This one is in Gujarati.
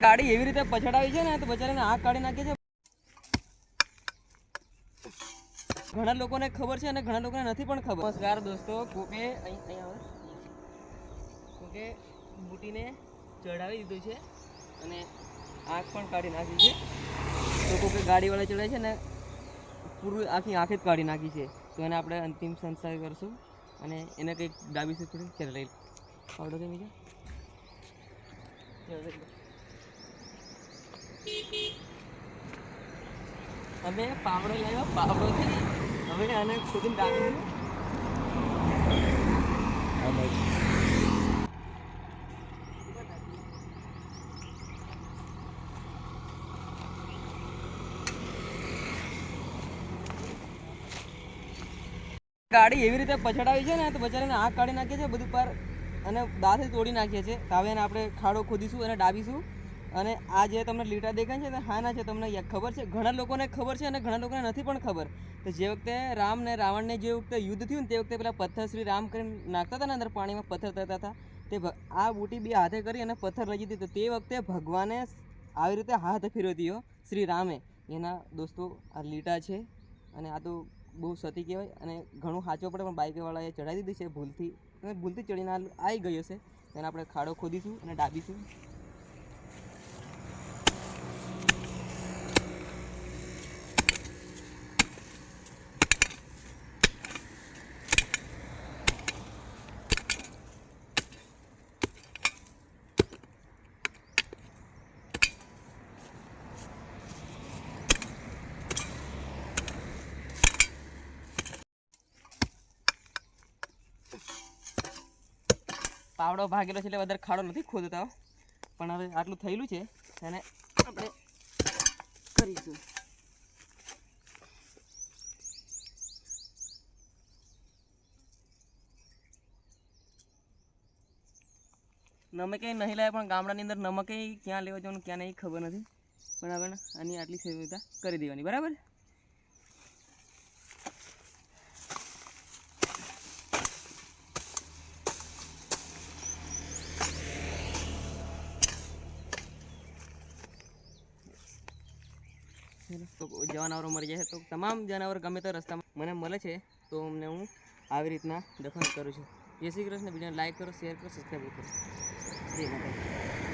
ગાડી એવી રીતે પછડાવી છે ને તો બચારાને આંખ કાઢી નાખી છે. ઘણા લોકોને ખબર છે અને ઘણા લોકોને નથી પણ ખબર. નમસ્કાર દોસ્તો, કોકે કોકે બુટીને ચડાવી દીધું છે અને આંખ પણ કાઢી નાખી છે. તો કોકે ગાડીવાળા ચડાવે છે ને પૂરું આખી આંખ જ કાઢી નાખી છે. તો એને આપણે અંતિમ સંસ્કાર કરશું અને એને કંઈક ડાબી છે થોડી ચાલ લઈ પાવડો કે બીજા અમે પાવડો લાવ્યો. પાવડોથી હવે આને ખુદીને ડાબી ગાડી એવી રીતે પછડાવી છે ને તો બચારાને આંખ કાઢી નાખીએ છે બધું પર અને દાંતથી તોડી નાખીએ છીએ. હવે એને આપણે ખાડો ખોદીશું અને ડાબીશું. અને આ જે તમને લીટા દેખાય છે ને હા ના છે તમને ખબર છે. ઘણા લોકોને ખબર છે અને ઘણા લોકોને નથી પણ ખબર. તો જે વખતે રામ ને રાવણને જે વખતે યુદ્ધ થયું ને તે વખતે પેલા પથ્થર શ્રી રામ કરીને નાખતા હતા ને અંદર પાણીમાં પથ્થર થતા હતા તે આ બુટી બી હાથે કરી અને પથ્થર લઈ જતી. તો તે વખતે ભગવાને આવી રીતે હાથ ફેરવ્યો શ્રી રામે. એના દોસ્તો આ લીટા છે અને આ તો બહુ સતી કહેવાય અને ઘણું સાચવું પડે પણ બાઇકવાળાએ ચડાવી દીધી છે ભૂલથી ચડીને આવી ગયો છે. તેને આપણે ખાડો ખોદીશું અને ડાબીશું. પાવડો ભાગેલો છે એટલે વધારે ખાડો નથી ખોદતા પણ હવે આટલું થયેલું છે એને આપણે કરીશું. નમકે નહીં લાવે પણ ગામડાની અંદર નમકે ક્યાં લેવા જવાનું ક્યાં નહીં ખબર નથી પણ હવે આની આટલી સુવિધા કરી દેવાની બરાબર. તો જનાવરો મરી જાય તો તમામ જનાવર ગમે તો રસ્તામાં મને મળે છે તો અમને હું આવી રીતના દફન કરું છું. જય શ્રી કૃષ્ણ. વિડીયોને લાઈક કરો, શેર કરો, સબસ્ક્રાઈબ કરો. જય માતા.